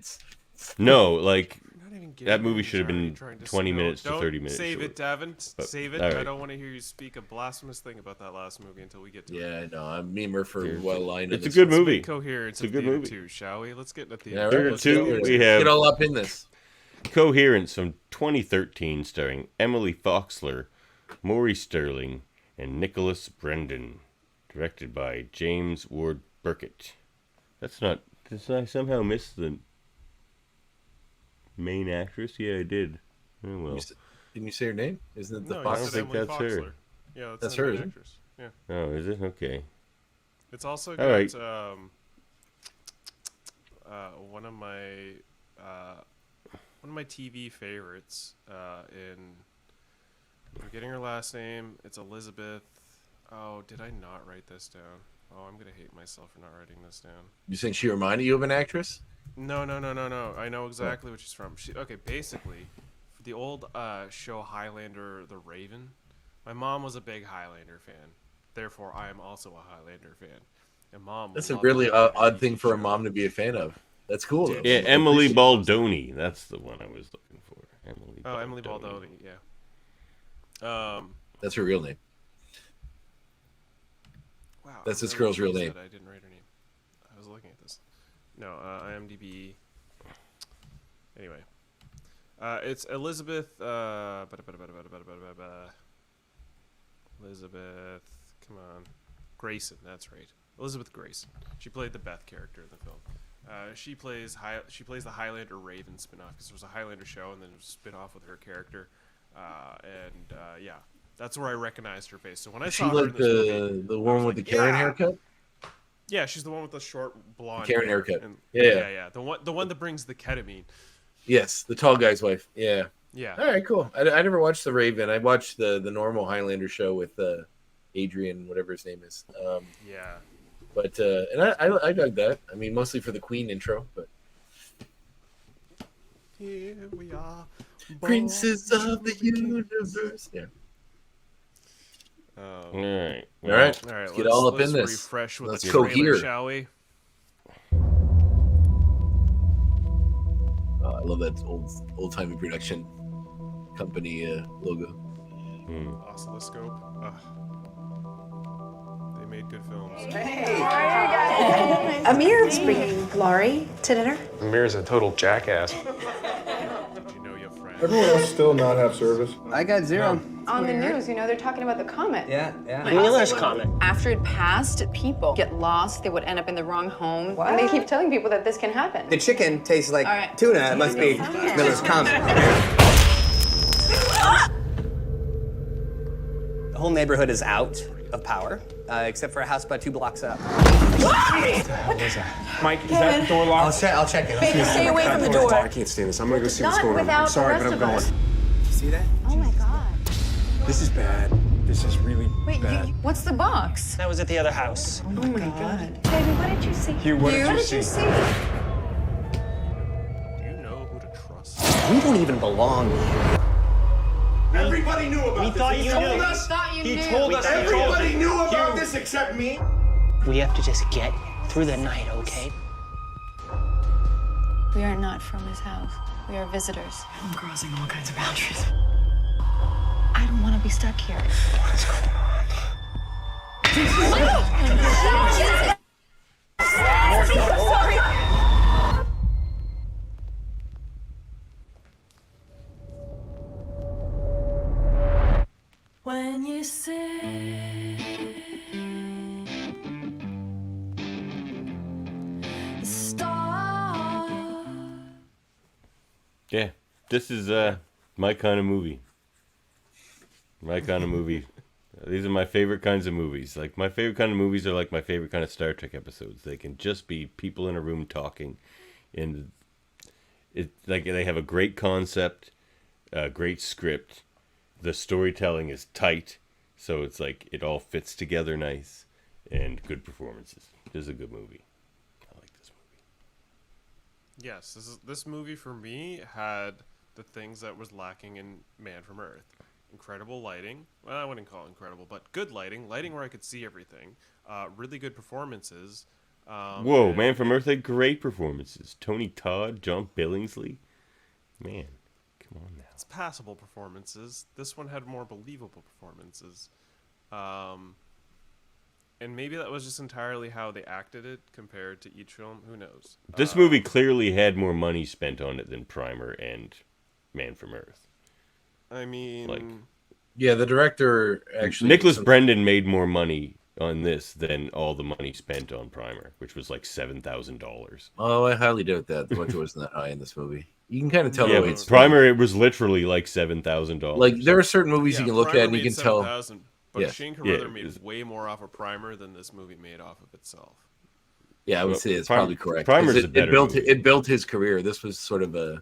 minutes. No, like Not even getting that movie any should have been trying to 20 no, minutes to don't 30 minutes. Save short. it, Davan. But, Save it. all right. I don't want to hear you speak a blasphemous thing about that last movie until we get to it. Yeah, no, I'm me and Murph are well aligned. It's a good movie. Make Coherence It's a good movie. too, shall we? Let's get into Yeah, theater. right. Let's two, Let's we have get all up in this. Coherence from 2013, starring Emily Foxler, Maury Sterling, and Nicholas Brendan, directed by James Ward Burkett. That's not. Did I somehow miss the main actress? Yeah, I did. Oh well. Didn't you say her name? Isn't it the No, Fox? I don't think Emily that's Foxler. her. Yeah, That's the her, main isn't it? actress. Yeah. Oh, is it? Okay. It's also All got right. one of my TV favorites. I'm getting her last name. It's Elizabeth. Oh, did I not write this down? Oh, I'm gonna hate myself for not writing this down. You think she reminded you of an actress? No. I know exactly what she's from. Basically, for the old show Highlander, The Raven. My mom was a big Highlander fan. Therefore, I am also a Highlander fan. And Mom. That's a really odd thing for a mom to be a fan of. That's cool. Though. Yeah, Emily Baldoni. That's the one I was looking for. Emily Baldoni. Yeah. That's her real name. Wow. That's this girl's real name. I didn't write her name. I was looking at this. No, IMDb. Anyway, it's Elizabeth. Elizabeth, come on, Grayson. That's right, Elizabeth Grayson. She played the Beth character in the film. She plays the Highlander Raven spinoff because there was a Highlander show and then a spinoff with her character. Yeah, that's where I recognized her face. So when I saw her in this movie, the one with the Karen haircut. Yeah, she's the one with the short blonde Karen hair. haircut. And, Yeah. The one that brings the ketamine. Yes, the tall guy's wife. Yeah. Yeah. All right, cool. I never watched the Raven. I watched the normal Highlander show with Adrian, whatever his name is. Yeah. But and I dug that. I mean, mostly for the Queen intro, but. Here we are, Princes of the universe. Yeah. All right. All right. Let's get all up in this. Refresh with Let's the go trailer, here. shall we? I love that old timey production company logo. Oscilloscope. They made good films. Amir's bringing Laurie to dinner. Amir's a total jackass. Did you know your friend? Everyone else still not have service? I got zero. On the news, they're talking about the comet. Yeah. Wheeler's comet. After it passed, people get lost. They would end up in the wrong home. And they keep telling people that this can happen. The chicken tastes like All right. tuna. It must be Miller's comet. The whole neighborhood is out of power, except for a house about 2 blocks up. Mike, is that door locked? I'll check it. Baby, stay away from the door. I can't stand this. I'm gonna go see what's Not going on. I'm without sorry, the but I'm rest going. of us. See that? Oh my God. This is bad. This is really Wait, bad. what's the box? That was at the other house. Oh my God. Baby, what did you see? Hugh, what did you see? Do you know who to trust? We don't even belong here. Everybody knew about We this. thought He you told knew. us. He told us. Everybody knew about this except me. We have to just get through the night, okay? We are not from his house. We are visitors. I'm crossing all kinds of boundaries. I don't want to be stuck here. What is going on? Sorry. When you say stop. Yeah, this is my kind of movie. My kind of movie. These are my favorite kinds of movies. Like, my favorite kind of movies are like my favorite kind of Star Trek episodes. They can just be people in a room talking, and it like they have a great concept, a great script. The storytelling is tight, so it's like it all fits together nice, and good performances. This is a good movie. I like this movie. Yes, this movie for me had the things that was lacking in Man from Earth. Incredible lighting. Well, I wouldn't call it incredible, but good lighting. Lighting where I could see everything. Really good performances. Whoa, and Man from Earth had great performances. Tony Todd, John Billingsley. Man, come on now. It's passable performances. This one had more believable performances. And maybe that was just entirely how they acted it compared to each film. Who knows? This movie clearly had more money spent on it than Primer and Man from Earth. I mean, Like, Yeah, the director actually. Nicholas Brendan made more money on this than all the money spent on Primer, which was like $7,000. Oh, I highly doubt that. The budget wasn't that high in this movie. You can kind of tell Yeah, the way but it's Primer, it was literally like $7,000. like there are certain movies you yeah, can look Primer at and you made can tell. 7,000, But Yeah. Shane Yeah, Carruthers made it's- way more off of Primer than this movie made off of itself. Yeah, I would Well, say it's Prim- probably correct. Primer's 'Cause a better movie. it built his career. This was sort of a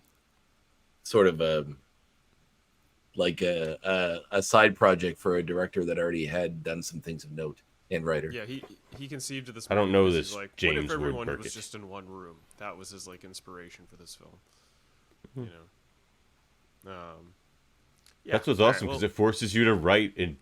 like a side project for a director that already had done some things of note and writer. Yeah, he conceived of this. I don't movie know because this he's like, James what if Ward everyone Burkett? was just in one room? That was his like inspiration for this film. You know. Yeah, That's what's all right, awesome because well, it forces you to write an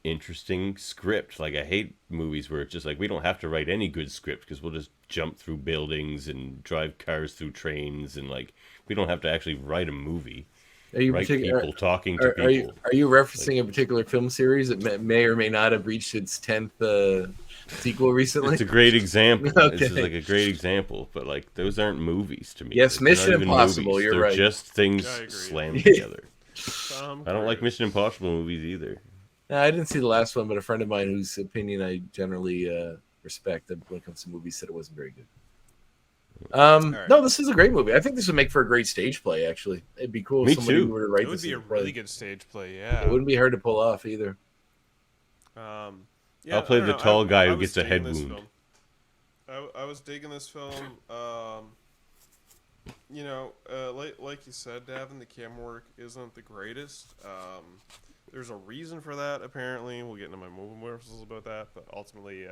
interesting script. Like I hate movies where it's just like we don't have to write any good script because we'll just jump through buildings and drive cars through trains and like we don't have to actually write a movie. Are you Write particular? people talking to Are people. you referencing a particular film series that may or may not have reached its 10th sequel recently? It's a great example. This is Okay. like a great example, but like those aren't movies to me. Yes, Like, they're Mission not even Impossible, movies. you're They're right. just things I agree. slammed together. Tom I don't like Cruise. Mission Impossible movies either. No, I didn't see the last one, but a friend of mine whose opinion I generally respect when it comes to movies said it wasn't very good. No, this is a great movie. I think this would make for a great stage play. Actually, it'd be cool Me if somebody too. were to write It would this. be a as play. really good stage play. Yeah. It wouldn't be hard to pull off either. Yeah, I'll play I don't the know. tall guy I who was gets a digging head this wound. film. I was digging this film. You know, like you said, Davan, the camera work isn't the greatest. There's a reason for that. Apparently, we'll get into my movie rehearsals about that. But ultimately,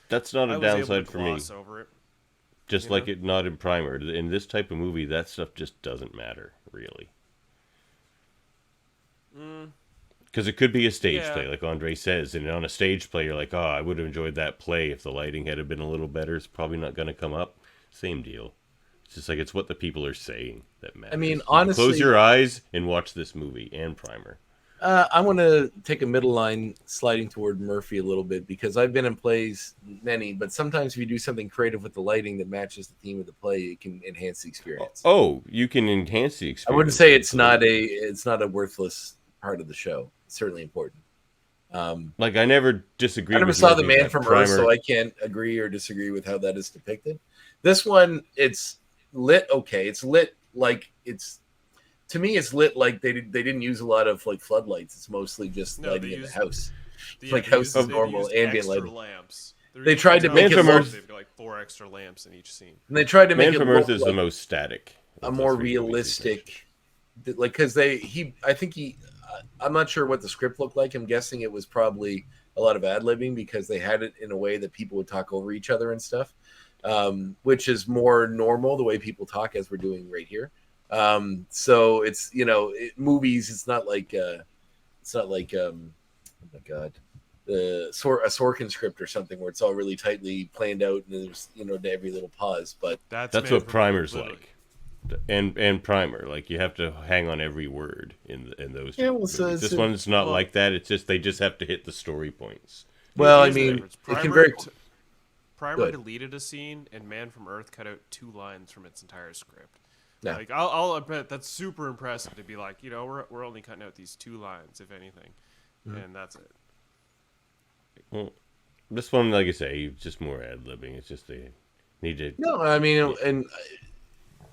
That's not I a was able downside to for me. gloss over it. Just you like know? it not in Primer. In this type of movie, that stuff just doesn't matter, really. Because it could be a stage Yeah. play, like Andre says. And on a stage play, you're like, oh, I would have enjoyed that play if the lighting had been a little better. It's probably not going to come up. Same deal. It's just like it's what the people are saying that matters. I mean, You can honestly- close your eyes and watch this movie and Primer. I want to take a middle line sliding toward Murphy a little bit because I've been in plays, many, but sometimes if you do something creative with the lighting that matches the theme of the play, it can enhance the experience. Oh, you can enhance the experience. I wouldn't say it's not a worthless part of the show. It's certainly important. Like, I never disagree I never with saw The Murphy Man that from Primer... Earth, so I can't agree or disagree with how that is depicted. This one, it's lit okay. It's lit like it's. To me, it's lit like they didn't use a lot of like floodlights. It's mostly just No, lighting they in the used- house. Yeah, Like they house used- is they normal, used ambient extra lighting. lamps. They tried to Man make it from look, Earth- They've got like 4 extra lamps in each scene. and they tried to make Man it from look Earth is like the most static. a of the more 3 movies, essentially. realistic, like because I'm not sure what the script looked like. I'm guessing it was probably a lot of ad libbing because they had it in a way that people would talk over each other and stuff, which is more normal the way people talk as we're doing right here. So it's movies. It's not like oh my god, a Sorkin script or something where it's all really tightly planned out and there's to every little pause. But That's Man what from Earth, Primer's literally. like. And Primer, like you have to hang on every word in those. Yeah, well, movies. so it's This a- one's not well- like that. It's just they just have to hit the story points. well, I Here's the mean, difference. it can Primer very. Primer Good. deleted a scene, and Man from Earth cut out 2 lines from its entire script. Yeah. Like I'll admit that's super impressive to be like, we're only cutting out these 2 lines, if anything, and that's it. Well, this one, like I say, just more ad libbing. It's just they need to. No, I mean, and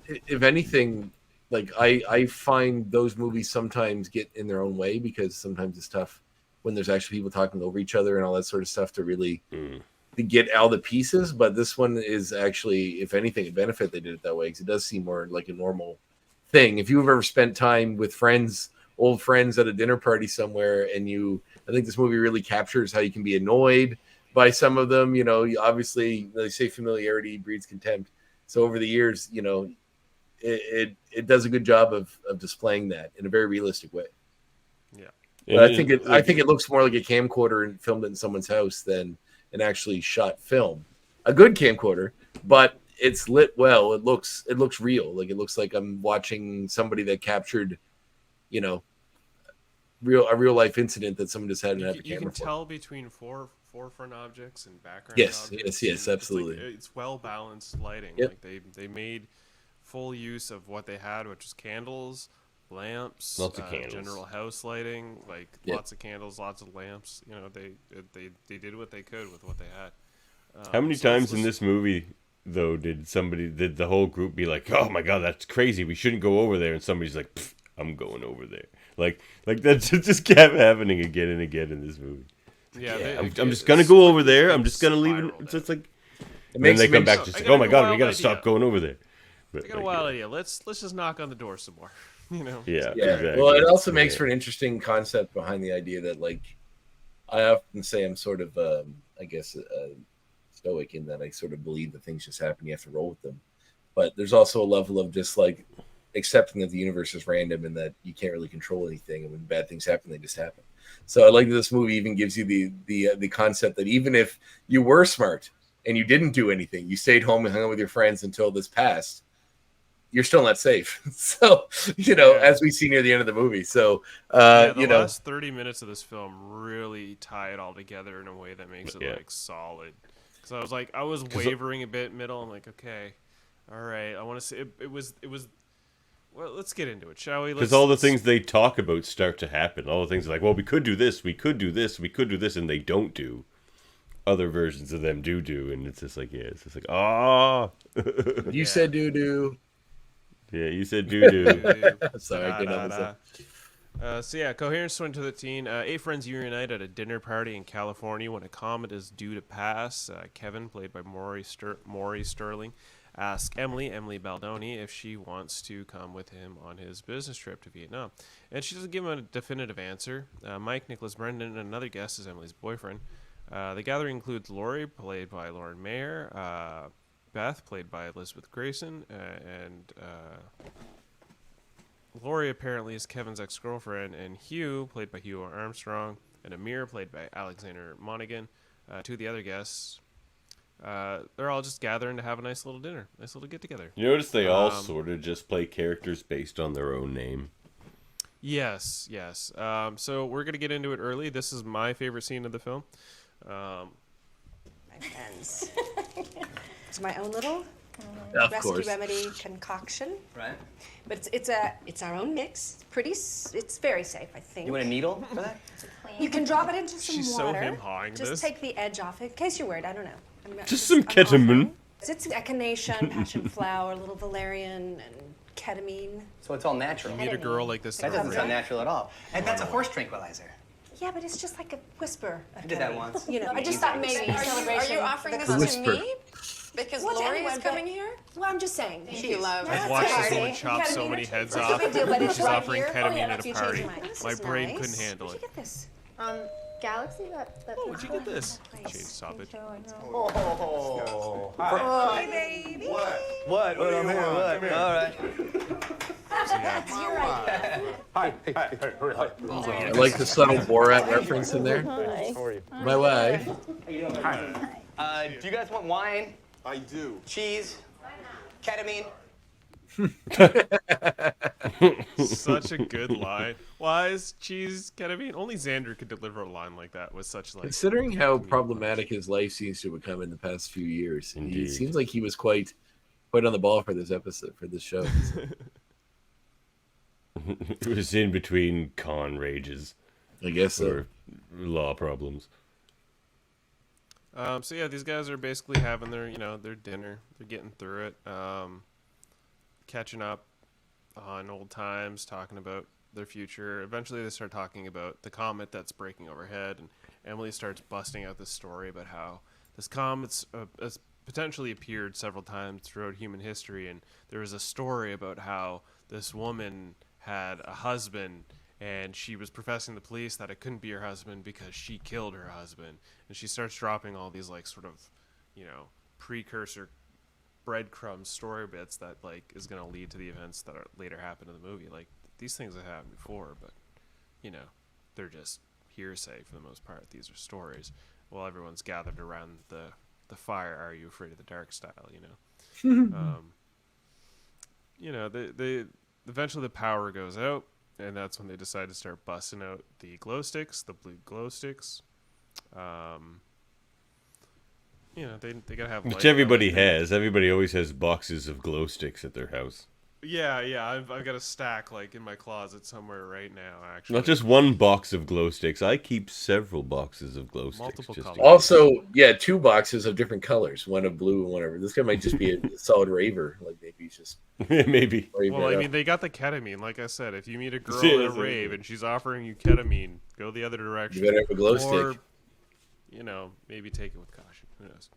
if anything, like I find those movies sometimes get in their own way because sometimes it's tough when there's actually people talking over each other and all that sort of stuff to really to get all the pieces. But this one is actually, if anything, a benefit they did it that way because it does seem more like a normal thing. If you've ever spent time with friends, old friends at a dinner party somewhere, and I think this movie really captures how you can be annoyed by some of them. Obviously they say familiarity breeds contempt. So over the years, it does a good job of displaying that in a very realistic way. Yeah. But I think it looks more like a camcorder and filmed it in someone's house than an actually shot film. a good camcorder, but it's lit well. It looks real. Like it looks like I'm watching somebody that captured, you know, a real life incident that someone just had an epic You camera can for. tell between forefront objects and background Yes, objects. yes, and absolutely. It's well balanced lighting. Yep. Like they made full use of what they had, which was candles, lamps, Lots of candles. general house lighting, like Yep. lots of candles, lots of lamps. You know, they did what they could with what they had. How many So times in let's- this movie, though, did the whole group be like, "Oh my god, that's crazy. We shouldn't go over there," and somebody's like, "Pfft, I'm going over there." Like that just kept happening again and again in this movie. Yeah, I'm just gonna go over there. I'm just gonna leave it. spiraled It's just like, and then makes- they come makes- back I just like, got "Oh my a god, we wild gotta idea. stop going over there." But I got a wild idea. Let's just knock on the door some more. You know. yeah, Yeah. exactly. Well, it also makes Yeah. for an interesting concept behind the idea that, like, I often say I'm sort of, I guess, stoic in that I sort of believe that things just happen. You have to roll with them. But there's also a level of just like accepting that the universe is random and that you can't really control anything. And when bad things happen, they just happen. So I like that this movie even gives you the concept that even if you were smart and you didn't do anything, you stayed home and hung out with your friends until this passed, you're still not safe. So, you know, Yeah. as we see near the end of the movie. So, The you know, last 30 minutes of this film really tie it all together in a way that makes it Yeah. like solid. Because I was wavering a bit middle. I'm like, okay, all right, I want to see. It was. Well, let's get into it, shall we? Because all the things they talk about start to happen. All the things like, well, we could do this, we could do this, we could do this, and they don't do. Other versions of them do, and it's just like, yeah, it's just like, ah. you said doo doo. Yeah, you said doo-doo. Sorry, I didn't know this. So yeah, Coherence 2013. 8 friends reunite at a dinner party in California when a comet is due to pass. Kevin, played by Maury Sterling, asks Emily Baldoni, if she wants to come with him on his business trip to Vietnam. And she doesn't give him a definitive answer. Mike, Nicholas Brendan, and another guest is Emily's boyfriend. The gathering includes Laurie, played by Lauren Mayer, Beth, played by Elizabeth Grayson, and Laurie apparently is Kevin's ex-girlfriend, and Hugh, played by Hugh Armstrong, and Amir, played by Alexander Monaghan. Two of the other guests, they're all just gathering to have a nice little dinner, nice little get-together. You notice they all sort of just play characters based on their own name. Yes. So we're going to get into it early. This is my favorite scene of the film. My friends. It's my own little Of rescue course. remedy concoction, Right? but it's our own mix. It's very safe, I think. You want a needle for that? You can drop it into some She's so water. hem-hawing Just this. take the edge off it, in case you're worried. I don't know. Just some ketamine. It's echinacea, passion flower, a little valerian, and ketamine. So it's all natural. Meet a girl like this. That in a doesn't sound room. natural at all. And that's a horse tranquilizer. Yeah, but it's just like a whisper. Of I did that ketamine. once. You know, I just thought maybe in celebration. Are you offering the this concept. to Whisper. me? Because Well, to Lori anyone, is but- coming here? Well, I'm just saying. Thank you, love. I've That's watched all this right. woman chop so Ketamine many or- heads It's no off. big deal, but it's She's right offering here. ketamine Oh, yeah, at a you changed party. your mind. This My is brain nice. couldn't handle Where'd it. you get this? Galaxy, that Where'd you get this? Shade, stop it. Oh, Hi, baby. What? What? I'm here. What? All right. Hi. Hey, hurry. Hi. I like the subtle Borat reference in there. How are you? My wife. Do you guys want wine? I do. Cheese? Ketamine? Such a good line. Why is cheese ketamine? Only Xander could deliver a line like that with such like. Considering how problematic his life seems to have become in the past few years, Indeed. it seems like he was quite on the ball for this episode, for this show. It was in between con rages I guess so. or law problems. So yeah, these guys are basically having their their dinner. They're getting through it, catching up on old times, talking about their future. Eventually, they start talking about the comet that's breaking overhead, and Emily starts busting out this story about how this comet's has potentially appeared several times throughout human history, and there was a story about how this woman had a husband, and she was professing to the police that it couldn't be her husband because she killed her husband. And she starts dropping all these like sort of, precursor breadcrumb story bits that like is going to lead to the events that are later happen in the movie. Like these things have happened before, but they're just hearsay for the most part. These are stories. While everyone's gathered around the the fire, are you afraid of the dark style, you know. You know, they eventually the power goes out, and that's when they decide to start busting out the glow sticks, the blue glow sticks. You know, they gotta have light. Which everybody has. Everybody always has boxes of glow sticks at their house. Yeah, I've got a stack like in my closet somewhere right now. Actually, Not just one box of glow sticks. I keep several boxes of glow sticks. Multiple just colors. Also, yeah, 2 boxes of different colors, one of blue and whatever. This guy might just be a solid raver. Like maybe he's just maybe. Well, I mean, they got the ketamine. Like I said, if you meet a girl at a rave and she's offering you ketamine, go the other direction. You better have a glow or, stick. You know, maybe take it with caution. Who knows?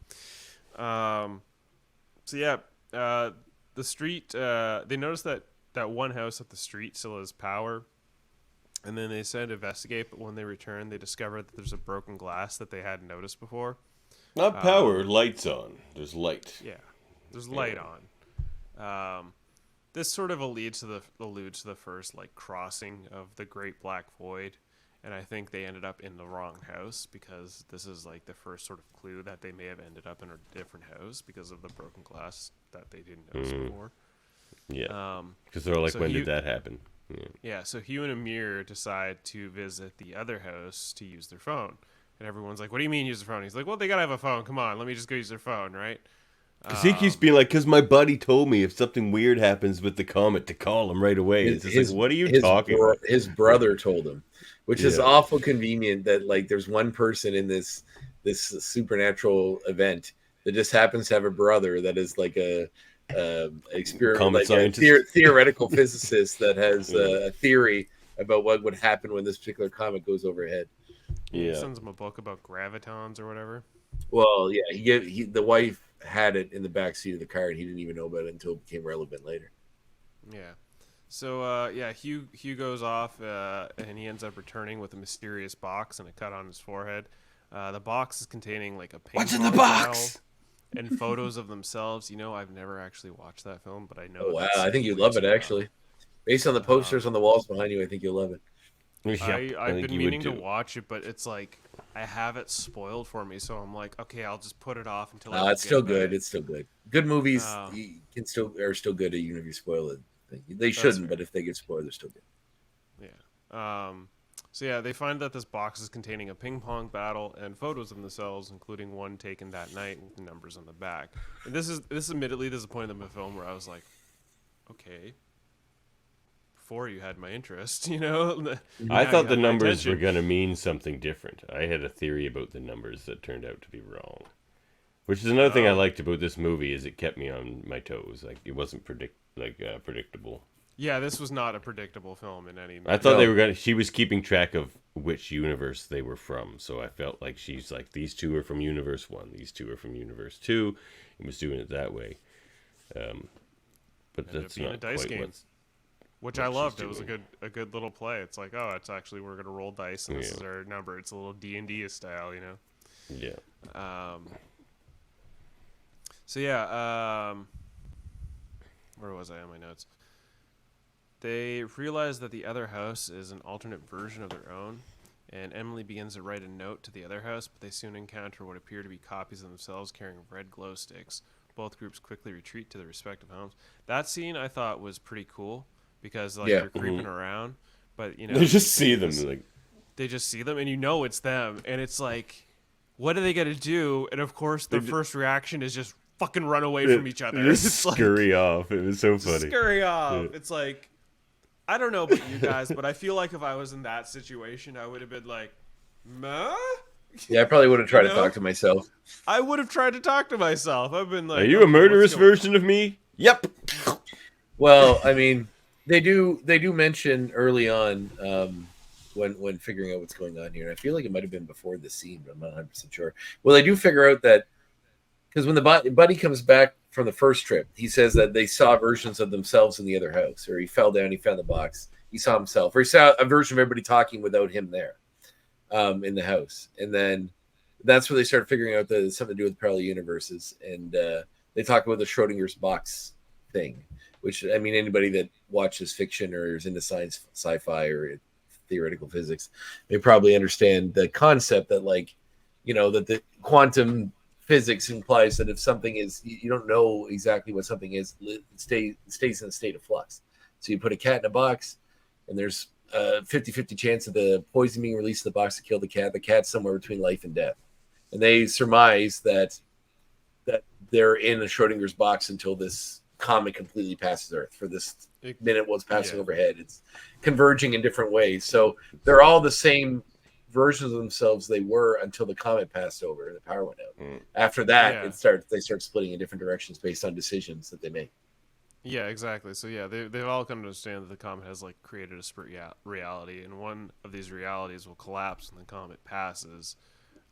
So yeah, the street. They noticed that one house at the street still has power, and then they decided to investigate. But when they return, they discovered that there's a broken glass that they hadn't noticed before. Not power, lights on. There's light. Yeah, there's light on. This sort of alludes to the first like crossing of the Great Black Void, and I think they ended up in the wrong house because this is like the first sort of clue that they may have ended up in a different house because of the broken glass that they didn't notice before. Yeah, because they're like, so when did that happen? Yeah, so Hugh and Amir decide to visit the other house to use their phone, and everyone's like, "What do you mean use their phone?" He's like, "Well, they gotta have a phone. Come on, let me just go use their phone, right?" Because he keeps being like, because my buddy told me if something weird happens with the comet to call him right away. It's just like, what are you talking about? His brother told him, which is awful convenient that like there's one person in this supernatural event that just happens to have a brother that is like a experiment, like a theoretical physicist that has a theory about what would happen when this particular comet goes overhead. He sends him a book about gravitons or whatever. Well, yeah, the wife had it in the back seat of the car, and he didn't even know about it until it became relevant later. Yeah. So, Hugh goes off, and he ends up returning with a mysterious box and a cut on his forehead. The box is containing like a ping What's in the box? And photos of themselves. You know, I've never actually watched that film, but I know. Oh, wow, I think you'd love it actually. Based on the posters on the walls behind you, I think you'll love it. I've been meaning to watch it, but it's like I have it spoiled for me, so I'm like, okay, I'll just put it off until. It's still good. It's still good. Good movies are still good, even if you spoil it. They shouldn't, but if they get spoiled, they're still good. Yeah. So yeah, they find that this box is containing a ping pong battle and photos of themselves, including one taken that night with the numbers on the back. And this is admittedly the point of the film where I was like, okay. Before you had my interest, you know. I thought the numbers were going to mean something different. I had a theory about the numbers that turned out to be wrong. Which is another thing I liked about this movie is it kept me on my toes. Like it wasn't predictable. Yeah, this was not a predictable film in any. I thought she was keeping track of which universe they were from, so I felt like she's like, these two are from Universe 1, these two are from Universe 2, and was doing it that way. But that's not a dice quite game, which I loved. It was a good little play. It's like, oh, it's actually we're gonna roll dice, and this is our number. It's a little D&D style, you know. Yeah. So yeah. Where was I on my notes? They realize that the other house is an alternate version of their own, and Emily begins to write a note to the other house, but they soon encounter what appear to be copies of themselves carrying red glow sticks. Both groups quickly retreat to their respective homes. That scene I thought was pretty cool because they're creeping around, but you know they just see them they just see them, and you know it's them, and it's like, what are they gonna do? And of course, their first reaction is just fucking run away from each other. Just scurry off. It was so funny. Scurry off. Yeah. It's like, I don't know about you guys, but I feel like if I was in that situation, I would have been like, "Ma?" Yeah, I probably would have tried to talk to myself. I would have tried to talk to myself. I've been like, "Are you a murderous version of me?" Yep. Well, I mean, they do mention early on when figuring out what's going on here. And I feel like it might have been before the scene, but I'm not 100% sure. Well, they do figure out that because when the buddy comes back from the first trip, he says that they saw versions of themselves in the other house, or he fell down, he found the box, he saw himself, or he saw a version of everybody talking without him there in the house. And then that's where they start figuring out that it's something to do with parallel universes. And they talk about the Schrodinger's box thing, which, I mean, anybody that watches fiction or is into science, sci-fi, or theoretical physics, they probably understand the concept that, like, you know, that the quantum physics implies that if something is, you don't know exactly what something is, it stays in a state of flux. So you put a cat in a box, and there's a 50-50 chance of the poison being released in the box to kill the cat. The cat's somewhere between life and death. And they surmise that they're in a Schrodinger's box until this comet completely passes Earth. For this minute while it's passing overhead, it's converging in different ways. So they're all the same versions of themselves they were until the comet passed over and the power went out. After that, they start splitting in different directions based on decisions that they make. Yeah, exactly. So yeah, they've all come to understand that the comet has like created a split reality, and one of these realities will collapse when the comet passes.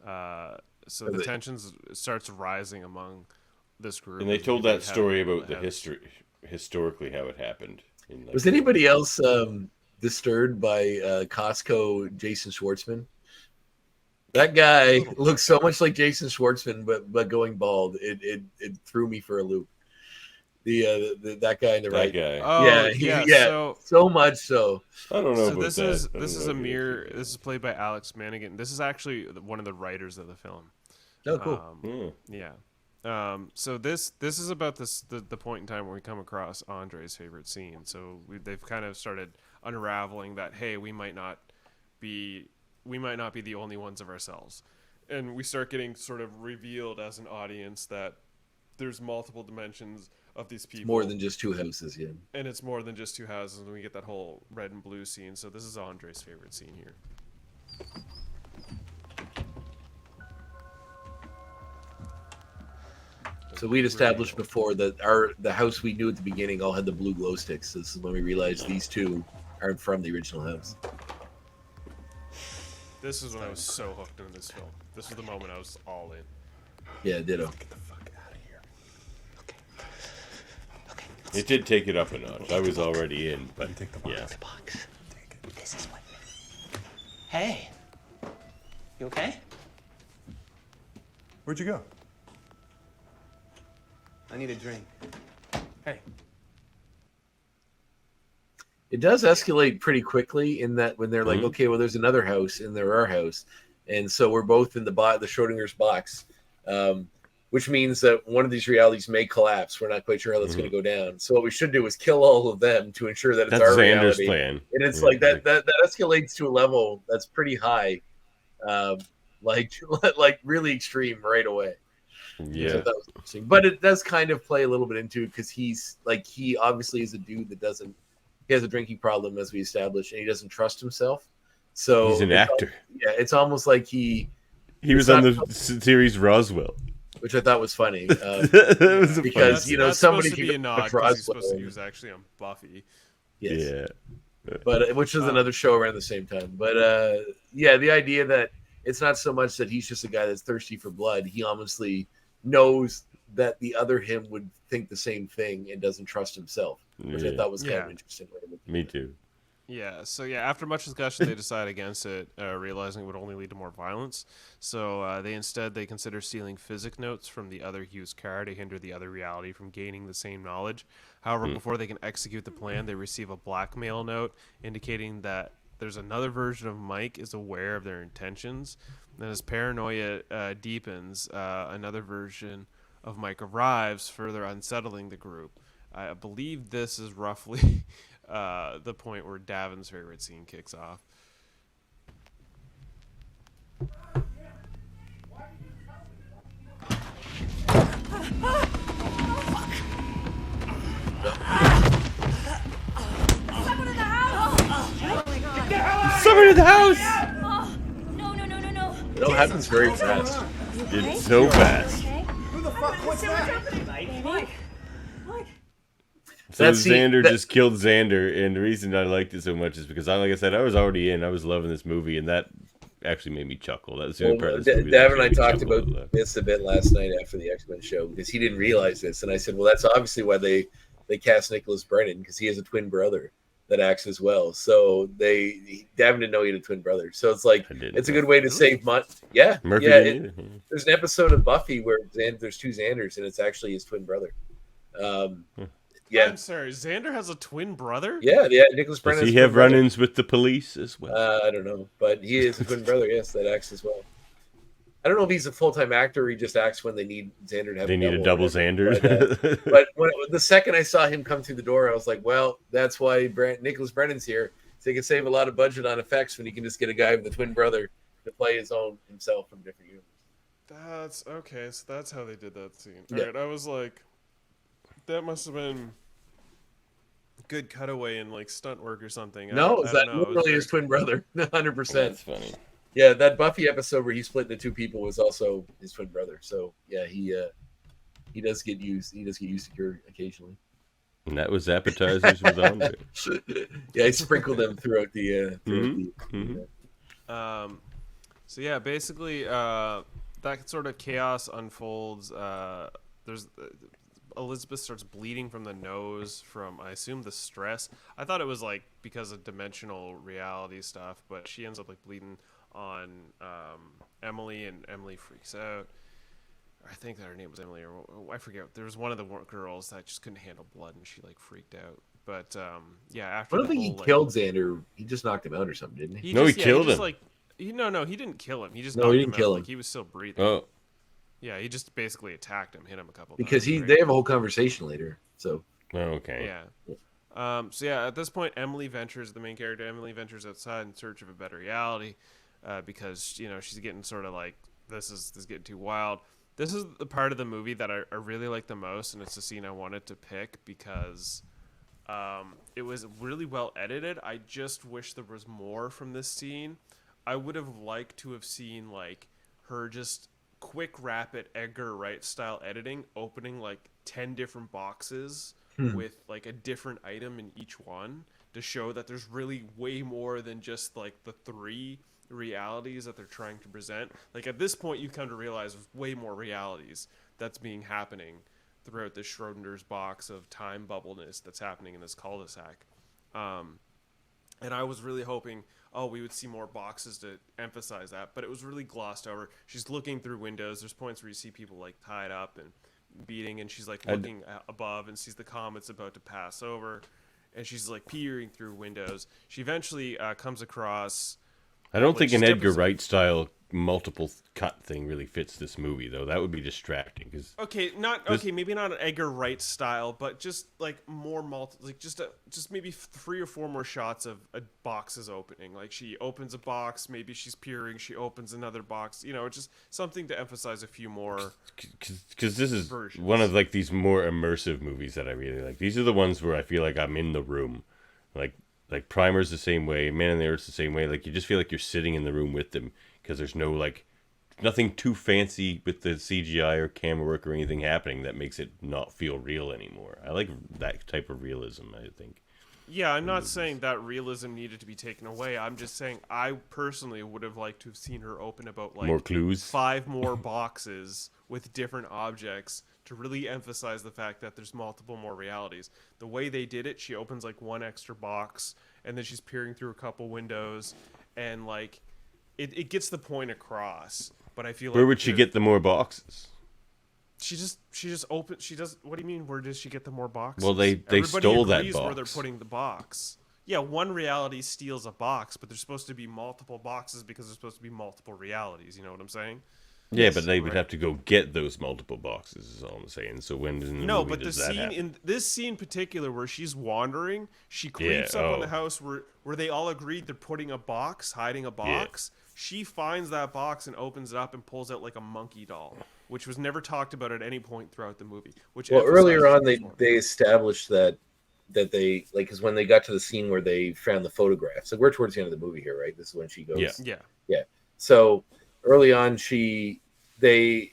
So the tensions starts rising among this group. And they told that story about the historically how it happened. Was anybody else disturbed by Costco Jason Schwartzman? That guy looks so much like Jason Schwartzman, but going bald. It threw me for a loop. That guy in the right. Guy. Oh, so much so. I don't know. So about this that. is a mirror. This is played by Alex Manigan. This is actually one of the writers of the film. Oh, cool. Yeah. So this is about the point in time where we come across Andre's favorite scene. So they've kind of started unraveling that, hey, we might not be the only ones of ourselves, and we start getting sort of revealed as an audience that there's multiple dimensions of these people. More than just two houses, yeah. And it's more than just two houses, and we get that whole red and blue scene. So this is Andre's favorite scene here. So we'd established before that the house we knew at the beginning all had the blue glow sticks. So this is when we realized these two aren't from the original house. This is when I was so hooked into this film. This was the moment I was all in. Yeah, ditto. Get the fuck out of here. Okay. It did take it up a notch. I was already in, but Take the box. yeah. The box. This is what. Hey. You okay? Where'd you go? I need a drink. Hey. It does escalate pretty quickly in that when they're like, okay, well, there's another house and there our house, and so we're both in the Schrodinger's box, which means that one of these realities may collapse. We're not quite sure how that's going to go down. So what we should do is kill all of them to ensure that it's That's our Xander's reality. plan. And it's like that escalates to a level that's pretty high, like really extreme right away. Yeah. So that was interesting. But it does kind of play a little bit into it because he obviously is a dude that he has a drinking problem, as we established, and he doesn't trust himself. So he's an actor. It's almost like he was on the series Roswell, which I thought was funny that's because somebody supposed to be a nod because he was actually on Buffy. Yes. Yeah, but which is another show around the same time. But the idea that it's not so much that he's just a guy that's thirsty for blood. He honestly knows that the other him would think the same thing and doesn't trust himself, which I thought was kind of interesting. Me too. Yeah, so after much discussion, they decide against it, realizing it would only lead to more violence. So they consider stealing physic notes from the other Hugh's car to hinder the other reality from gaining the same knowledge. However, before they can execute the plan, they receive a blackmail note indicating that there's another version of Mike is aware of their intentions. And as paranoia deepens, another version of Mike arrives, further unsettling the group. I believe this is roughly the point where Davan's favorite scene kicks off. Someone in the house! No. It all happens very fast. It's so fast. Who the fuck? What's that? Mike. So Xander just killed Xander, and the reason I liked it so much is because, like I said, I was already in. I was loving this movie, and that actually made me chuckle. That's the only part of this movie. Davan and I talked about this a bit last night after the X-Men show because he didn't realize this, and I said, well, that's obviously why they cast Nicholas Brennan, because he has a twin brother that acts as well. So Davan didn't know he had a twin brother. So it's like it's a good way to save money. Yeah, Murphy there's an episode of Buffy where there's two Xanders, and it's actually his twin brother. Yeah, I'm sorry. Xander has a twin brother. Yeah. Nicholas Brennan. Does he have run-ins with the police as well? I don't know, but he is a twin brother. Yes, that acts as well. I don't know if he's a full-time actor or he just acts when they need Xander to have They need a double or whatever. Xander. But when the second I saw him come through the door, I was like, well, that's why Nicholas Brennan's here. So he can save a lot of budget on effects when he can just get a guy with a twin brother to play himself from different universes. That's okay. So that's how they did that scene. Yeah. All right, I was like, that must have been good cutaway in like stunt work or something. No, I that don't know. literally his twin brother, 100%. That's funny. Yeah, that Buffy episode where he split into two people was also his twin brother. So yeah, he does get used. He does get used to cure occasionally. And that was appetizers with Andre. Yeah, I sprinkled them throughout the. So yeah, basically, that sort of chaos unfolds. There's Elizabeth starts bleeding from the nose from, I assume, the stress. I thought it was like because of dimensional reality stuff, but she ends up like bleeding on Emily, and Emily freaks out. I think that her name was Emily, or I forget. There was one of the girls that just couldn't handle blood, and she like freaked out. But yeah, after I don't think whole, he killed Xander. He just knocked him out or something, didn't he? He killed him. Like, no, he didn't kill him. He just No, he knocked didn't him kill out. him. Like, he was still breathing. Oh. Yeah, he just basically attacked him, hit him a couple Because times. they have a whole conversation later. So okay. Yeah. So yeah, at this point, the main character, Emily ventures outside in search of a better reality, because she's getting sort of like this is getting too wild. This is the part of the movie that I really like the most, and it's the scene I wanted to pick because it was really well edited. I just wish there was more from this scene. I would have liked to have seen like her just quick, rapid Edgar Wright style editing, opening like 10 different boxes with like a different item in each one to show that there's really way more than just like the 3 realities that they're trying to present. Like at this point, you come to realize there's way more realities that's happening throughout this Schrodinger's box of time bubbleness that's happening in this cul-de-sac. And I was really hoping, we would see more boxes to emphasize that, but it was really glossed over. She's looking through windows. There's points where you see people like tied up and beating, and she's like looking above and sees the comet's about to pass over, and she's like peering through windows. She eventually comes across. I don't think an Edgar Wright style multiple cut thing really fits this movie, though. That would be distracting. Maybe not an Edgar Wright style, but just like more just maybe 3 or 4 more shots of a boxes opening. Like she opens a box, maybe she's peering, she opens another box. Just something to emphasize a few more. Because this is one of like these more immersive movies that I really like. These are the ones where I feel like I'm in the room, like Primer's the same way, Man in the Earth's the same way. Like you just feel like you're sitting in the room with them because there's no like nothing too fancy with the CGI or camera work or anything happening that makes it not feel real anymore. I like that type of realism, I think. Yeah, I'm not saying that realism needed to be taken away. I'm just saying I personally would have liked to have seen her open about like more clues, 5 more boxes with different objects to really emphasize the fact that there's multiple more realities. The way they did it, she opens like 1 extra box and then she's peering through a couple windows, and like it gets the point across. But I feel where would she get the more boxes? She just opens. She does. What do you mean? Where does she get the more boxes? Well, they stole that box. Where they're putting the box. Yeah, one reality steals a box, but there's supposed to be multiple boxes because there's supposed to be multiple realities. You know what I'm saying? Yeah, yes, but they would have to go get those multiple boxes. Is all I'm saying. So when in the movie but does the that scene happen? in this scene in particular where she's wandering, she creeps up on the house where they all agreed they're putting a box, hiding a box. Yeah. She finds that box and opens it up and pulls out like a monkey doll, which was never talked about at any point throughout the movie. Earlier on they established that they like, because when they got to the scene where they found the photographs, like we're towards the end of the movie here, right? This is when she goes. Yeah. So early on, they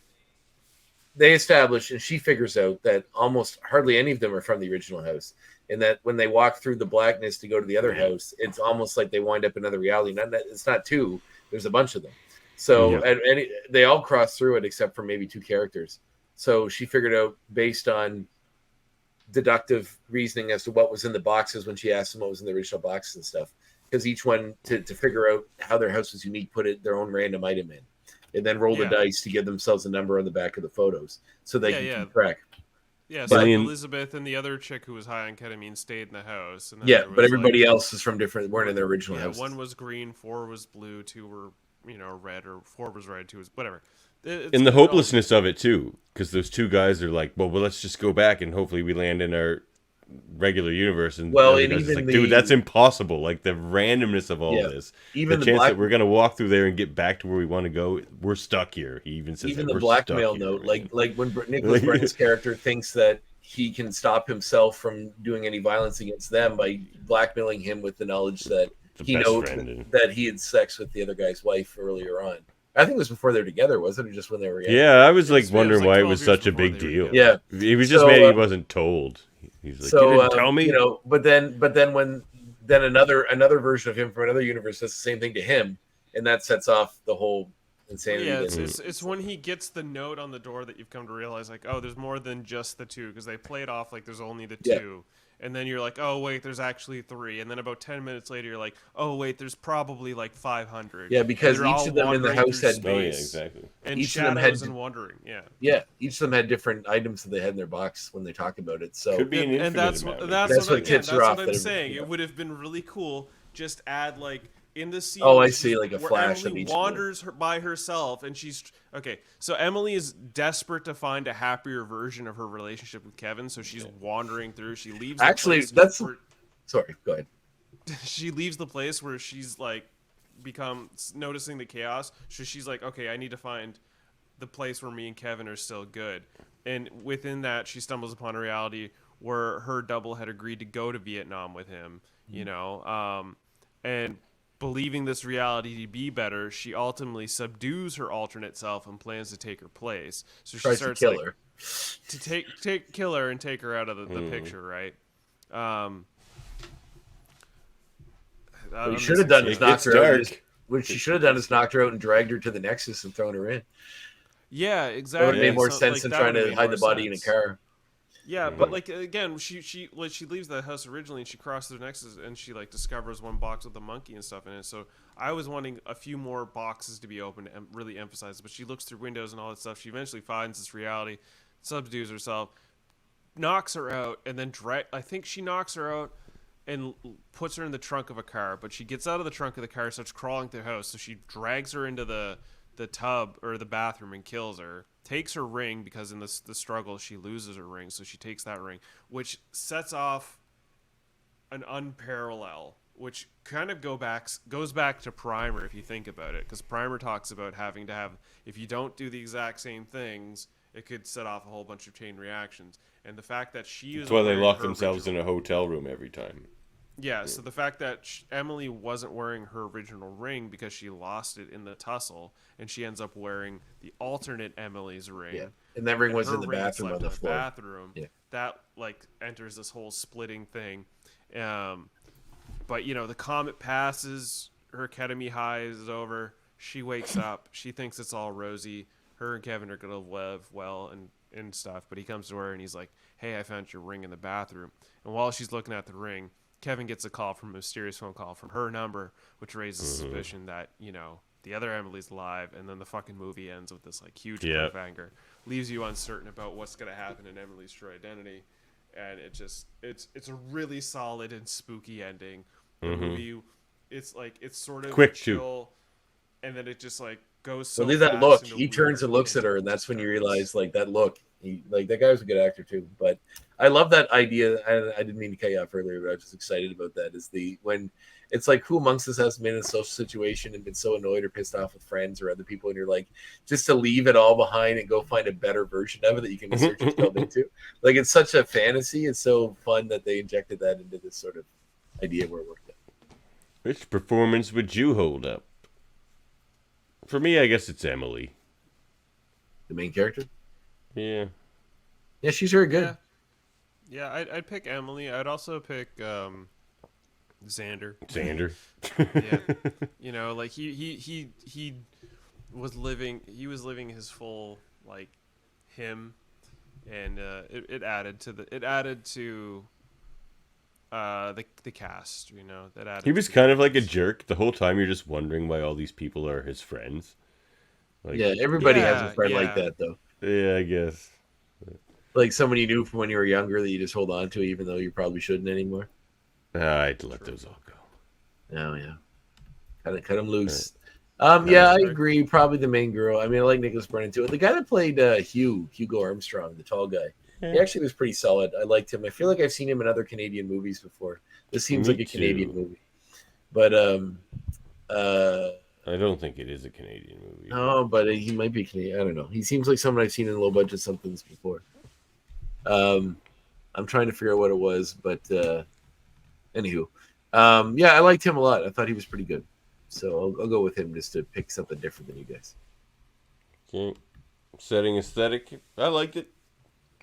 established, and she figures out that almost hardly any of them are from the original house, and that when they walk through the blackness to go to the other house, it's almost like they wind up in another reality. It's not 2. There's a bunch of them. So and they all cross through it except for maybe 2 characters. So she figured out, based on deductive reasoning as to what was in the boxes when she asked them what was in the original boxes and stuff, because each one to figure out how their house was unique, put their own random item in, and then roll the dice to give themselves a number on the back of the photos so they can keep track. Yeah, so Elizabeth and the other chick who was high on ketamine stayed in the house. And then but everybody else is from weren't in their original house. 1 was green, 4 was blue, 2 were red, or 4 was red, 2 was whatever. And the hopelessness of it too, because those two guys are like, well, let's just go back and hopefully we land in our regular universe. And well, the and guy's even like, dude, that's impossible. Like the randomness of all this, even the chance that we're gonna walk through there and get back to where we want to go, we're stuck here. He even says even that the we're blackmail stuck here, note, man. like when Nicholas Brennan's character thinks that he can stop himself from doing any violence against them by blackmailing him with the knowledge that he knows that he had sex with the other guy's wife earlier on. I think it was before they were together, wasn't it? Or just when they were together? Yeah, I was like wondering why it was such a big deal. Yeah, he was just mad he wasn't told. He's like, you didn't tell me. But then when another version of him from another universe does the same thing to him, and that sets off the whole insanity. Yeah, it's when he gets the note on the door that you've come to realize, like, oh, there's more than just the 2, because they play it off like there's only the 2. And then you're like, oh, wait, there's actually 3. And then about 10 minutes later, you're like, oh, wait, there's probably like 500. Yeah, because each of them in the house had... Oh, yeah, exactly. And each shadows of them had, and wandering, yeah. Yeah, each of them had different items that they had in their box when they talk about it. So could be an and that's what tips her off. That's what I'm saying. It would have been really cool. Just add like in the scene. Oh, I see, like a flash Emily of each wanders by herself, and she's okay. So Emily is desperate to find a happier version of her relationship with Kevin. So she's wandering through. She leaves. Actually, sorry. Go ahead. She leaves the place where she's like noticing the chaos. So she's like, okay, I need to find the place where me and Kevin are still good. And within that, she stumbles upon a reality where her double had agreed to go to Vietnam with him. And believing this reality to be better, she ultimately subdues her alternate self and plans to take her place. So she starts to kill her. To kill her and take her out of the picture, right? What she should have done is knocked her out. What she should have done is knocked her out and dragged her to the Nexus and thrown her in. Yeah, exactly. That would have made more sense than trying to hide the body in a car. Yeah, but like again, she leaves the house originally and she crosses the Nexus and she like discovers one box with the monkey and stuff in it. So I was wanting a few more boxes to be opened and really emphasize it. But she looks through windows and all that stuff. She eventually finds this reality, subdues herself, knocks her out, and then I think she knocks her out and puts her in the trunk of a car. But she gets out of the trunk of the car, starts crawling through the house. So she drags her into the tub or the bathroom and kills her. Takes her ring because in the struggle she loses her ring, so she takes that ring, which sets off an unparalleled, which kind of goes back to Primer if you think about it, because Primer talks about having to have, if you don't do the exact same things, it could set off a whole bunch of chain reactions. And the fact that that's why they lock themselves in a hotel room every time. Yeah, so the fact that Emily wasn't wearing her original ring because she lost it in the tussle, and she ends up wearing the alternate Emily's ring. Yeah, and that ring was in the bathroom on the floor. Yeah. That like enters this whole splitting thing. But the comet passes, her ketamine high is over. She wakes up. She thinks it's all rosy. Her and Kevin are gonna live well and stuff. But he comes to her and he's like, "Hey, I found your ring in the bathroom." And while she's looking at the ring, Kevin gets a mysterious phone call from her number, which raises suspicion that, the other Emily's alive, and then the fucking movie ends with this like huge cliffhanger. Leaves you uncertain about what's going to happen in Emily's true identity. And it's a really solid and spooky ending. The movie, it's sort of quick chill, and then it just like goes so leave that look. He turns and looks at her, and that's when you realize like that look. That guy was a good actor too. But I love that idea. I didn't mean to cut you off earlier, but I was just excited about that. When it's like, who amongst us has been in a social situation and been so annoyed or pissed off with friends or other people, and you're like, just to leave it all behind and go find a better version of it that you can insert yourself into. Like, it's such a fantasy. It's so fun that they injected that into this sort of idea where it worked out. Which performance would you hold up? For me, I guess it's Emily. The main character? Yeah. Yeah, she's very good. Yeah, I'd pick Emily. I'd also pick Xander. Yeah. Like he was living his full like him, and it added to the cast, that added. He was kind of like a jerk the whole time. You're just wondering why all these people are his friends. Like, yeah, everybody has a friend like that, though. Yeah, I guess. Like someone you knew from when you were younger that you just hold on to, even though you probably shouldn't anymore. I'd let those all go. Oh yeah, cut them loose. Yeah, I agree. Probably the main girl. I mean, I like Nicholas Brennan too. The guy that played Hugo Armstrong, the tall guy, he actually was pretty solid. I liked him. I feel like I've seen him in other Canadian movies before. This seems Me like a too. Canadian movie, but I don't think it is a Canadian movie. no, but he might be Canadian. I don't know. He seems like someone I've seen in low budget somethings before. I'm trying to figure out what it was, but anywho, yeah, I liked him a lot. I thought he was pretty good, so I'll go with him just to pick something different than you guys. Okay, setting aesthetic. I liked it.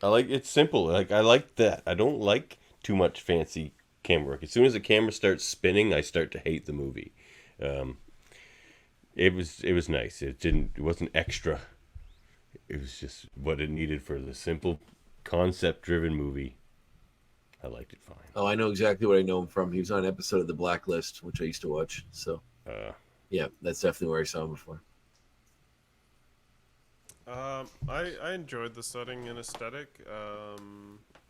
It's simple. Like I like that. I don't like too much fancy camera work. As soon as the camera starts spinning, I start to hate the movie. It was nice. It wasn't extra. It was just what it needed for the simple concept-driven movie. I liked it fine. Oh, I know exactly what I know him from. He was on an episode of The Blacklist, which I used to watch. So, yeah, that's definitely where I saw him before. I enjoyed the setting and aesthetic.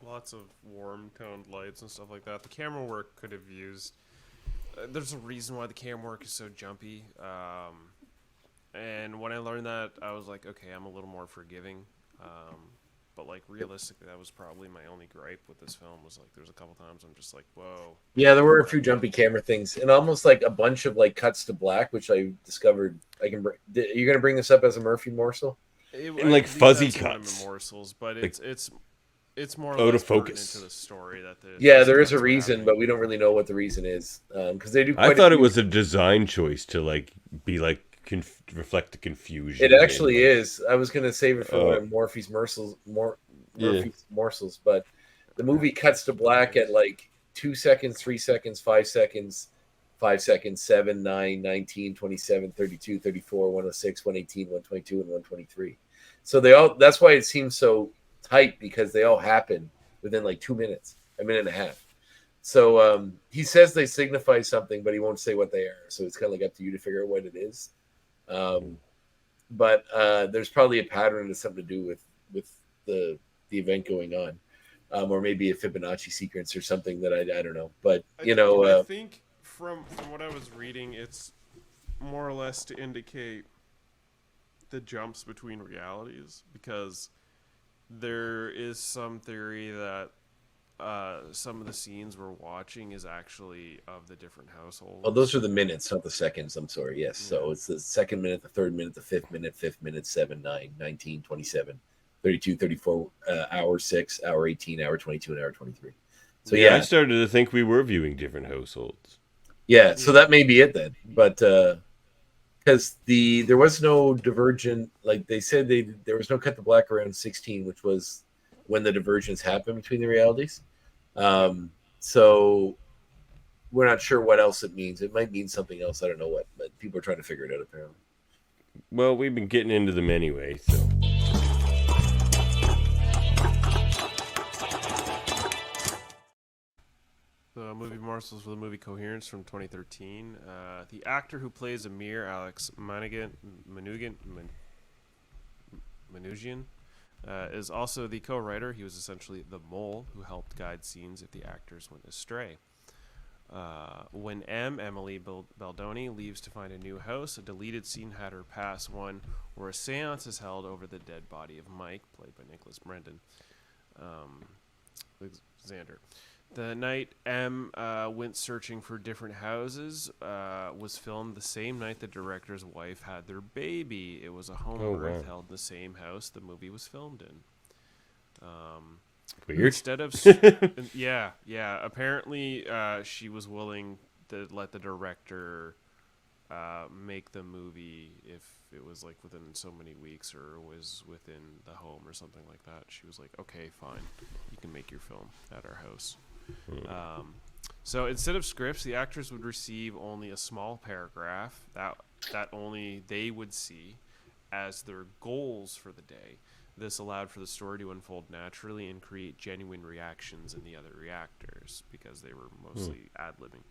Lots of warm toned lights and stuff like that. The camera work could have used. There's a reason why the camera work is so jumpy. And when I learned that, I was like, okay, I'm a little more forgiving. But like realistically, that was probably my only gripe with this film. Was like, there's a couple times I'm just like, whoa. Yeah, there were a few jumpy camera things, and almost like a bunch of like cuts to black, which I discovered. You're gonna bring this up as a Murphy morsel? And like fuzzy cuts, morsels, but like, it's more out or less of focus into the story that there is a reason, but we don't really know what the reason is because they do. I thought it was a design choice to like be like reflect the confusion. It actually is. I was gonna save it for one of Murphy's morsels, morsels, but the movie cuts to black at like 2 seconds, 3 seconds, 5 seconds, 5 seconds, 7, 9, 19, 27, 32, 34, 106, 118, 122, and 123. So that's why it seems so tight, because they all happen within like 2 minutes, a minute and a half. So he says they signify something, but he won't say what they are. So it's kind of like up to you to figure out what it is. But there's probably a pattern and something to do with the event going on, or maybe a Fibonacci sequence or something that I don't know. But I think from what I was reading, it's more or less to indicate the jumps between realities, because there is some theory that some of the scenes we're watching is actually of the different households. Oh, those are the minutes, not the seconds. I'm sorry. Yes. Yeah. So it's the second minute, the third minute, the fifth minute, 7, 9, 19, 27, 32, 34, hour 6, hour 18, hour 22, and hour 23. So yeah, I started to think we were viewing different households. Yeah. So that may be it then. But because there was no divergent, like they said, there was no cut to black around 16, which was when the divergence happened between the realities. So we're not sure what else it means. It might mean something else. I don't know what, but people are trying to figure it out apparently. Well, we've been getting into them anyway, so. The movie morsels for the movie Coherence from 2013. The actor who plays Amir, Alex Manoogian, is also the co-writer. He was essentially the mole who helped guide scenes if the actors went astray. When Emily Baldoni leaves to find a new house, a deleted scene had her pass one where a seance is held over the dead body of Mike, played by Nicholas Brendan. Xander. The night M went searching for different houses was filmed the same night the director's wife had their baby. It was a home birth held in the same house the movie was filmed in. Weird. Instead of yeah. Apparently, she was willing to let the director make the movie if it was like within so many weeks or was within the home or something like that. She was like, okay, fine, you can make your film at our house. So instead of scripts, the actors would receive only a small paragraph that only they would see as their goals for the day. This allowed for the story to unfold naturally and create genuine reactions in the other reactors because they were mostly ad-libbing.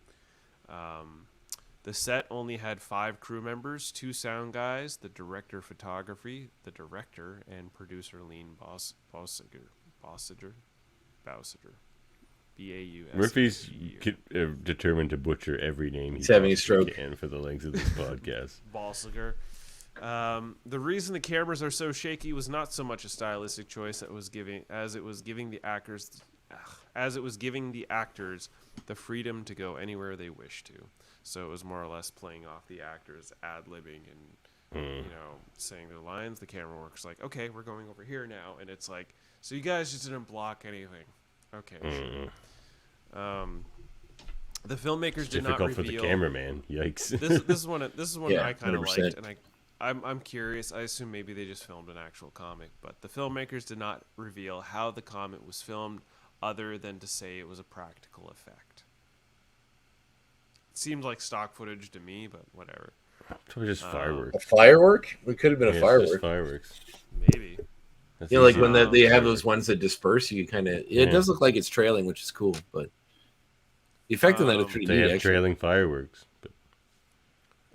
The set only had 5 crew members, 2 sound guys, the director of photography, the director, and producer Lean Bowsiger. BAUS. Murphy's determined to butcher every name he's having a possibly stroke can for the length of this podcast. Balsiger. The reason the cameras are so shaky was not so much a stylistic choice as it was giving the actors the freedom to go anywhere they wish to. So it was more or less playing off the actors ad-libbing and saying their lines. The camera works like, okay, we're going over here now, and it's like, so you guys just didn't block anything. Okay, sure. The filmmakers did not reveal. Difficult for the cameraman. Yikes. This is one I kind of 100%. liked, and I'm curious. I assume maybe they just filmed an actual comic, but the filmmakers did not reveal how the comic was filmed, other than to say it was a practical effect. It seemed like stock footage to me, but whatever. It's probably just fireworks. A firework? It could have been a firework. Just fireworks. Maybe. You know, like when they have those ones that disperse, you kind of it does look like it's trailing, which is cool, but the effect on that is pretty they neat. have Actually. trailing fireworks. But...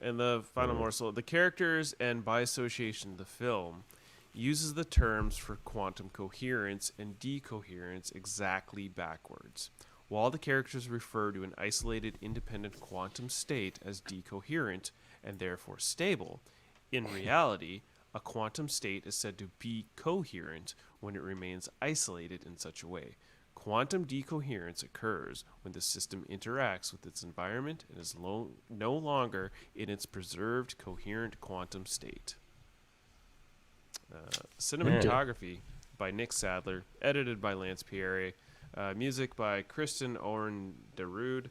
And the final morsel, the characters and by association the film uses the terms for quantum coherence and decoherence exactly backwards. While the characters refer to an isolated independent quantum state as decoherent and therefore stable, in reality, a quantum state is said to be coherent when it remains isolated in such a way. Quantum decoherence occurs when the system interacts with its environment and is no longer in its preserved coherent quantum state. Cinematography by Nick Sadler, edited by Lance Pierre, music by Kristen Oren Darude,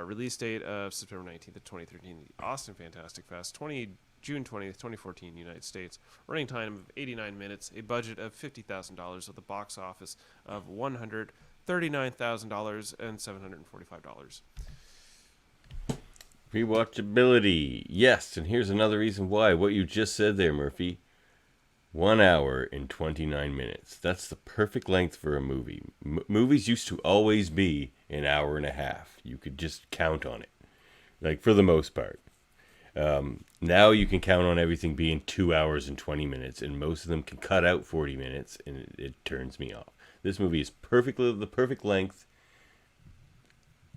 release date of September 19th of 2013, the Austin Fantastic Fest, June 20th, 2014, United States. Running time of 89 minutes, a budget of $50,000 with a box office of $139,000 and $745. Rewatchability. Yes, and here's another reason why. What you just said there, Murphy. 1 hour and 29 minutes. That's the perfect length for a movie. Movies used to always be an hour and a half. You could just count on it. Like, for the most part. Now you can count on everything being 2 hours and 20 minutes, and most of them can cut out 40 minutes, and it turns me off. This movie is the perfect length.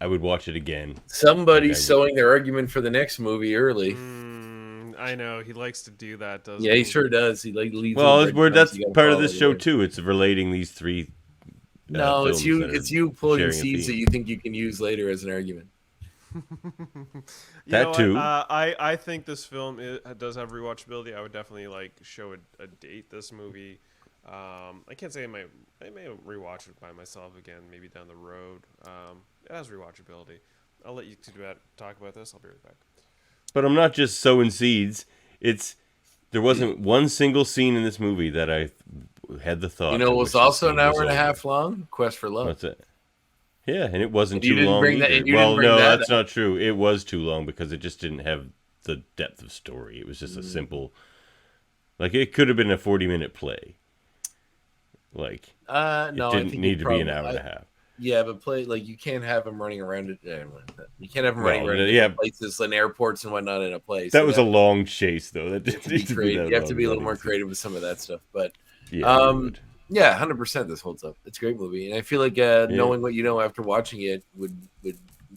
I would watch it again. Somebody's sowing their argument for the next movie early. I know he likes to do that, doesn't he sure does. He leaves. Well, that's part of this show too. It's relating these three. No, it's you pulling seeds that you think you can use later as an argument. That too. I think this film does have rewatchability. I would definitely show a date this movie. I can't say I may rewatch it by myself again, maybe down the road. It has rewatchability. I'll let you two talk about this. I'll be right back. But I'm not just sowing seeds. There wasn't one single scene in this movie that I had the thought. You know, it was also an hour and a half long. Quest for Love. That's it. Yeah, and it wasn't too long. That's not true. It was too long because it just didn't have the depth of story. It was just a simple, it could have been a 40-minute play. No, it didn't need to be an hour and a half. Yeah, but you can't have them running around it. You can't have them running around places and airports and whatnot in a place. That was a long chase, though. That didn't need to be that you have to be a little more creative with some of that stuff. But yeah, 100% this holds up. It's a great movie, and I feel like knowing what you know after watching it would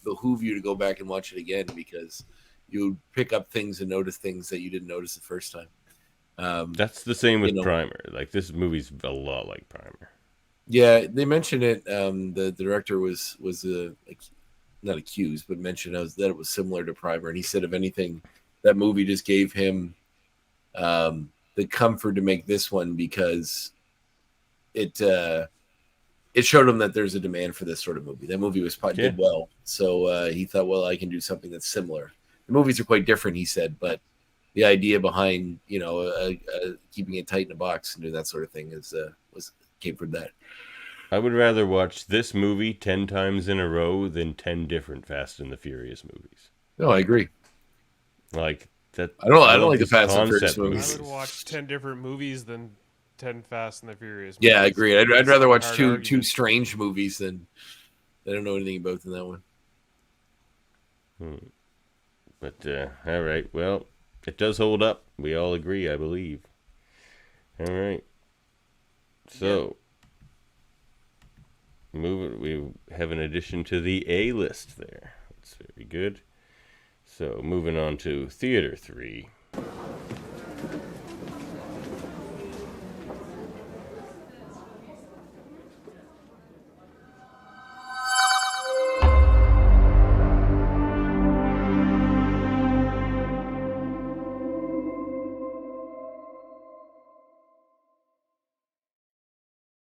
behoove you to go back and watch it again because you pick up things and notice things that you didn't notice the first time. That's the same with Primer. This movie's a lot like Primer. Yeah, they mentioned it. The director was not accused, but mentioned that it was similar to Primer, and he said, if anything, that movie just gave him the comfort to make this one because it showed him that there's a demand for this sort of movie. That movie did well, so he thought, well, I can do something that's similar. The movies are quite different, he said, but the idea behind keeping it tight in a box and doing that sort of thing came from that. I would rather watch this movie 10 times in a row than 10 different Fast and the Furious movies. No, I agree. Like that. I don't like the Fast and Furious movies. I would watch 10 different movies than 10 Fast and the Furious movies. Yeah, I agree. I'd rather watch two strange movies than I don't know anything about than that one. But all right, well, it does hold up. We all agree, I believe. All right. So, We have an addition to the A list there. That's very good. So moving on to Theater 3.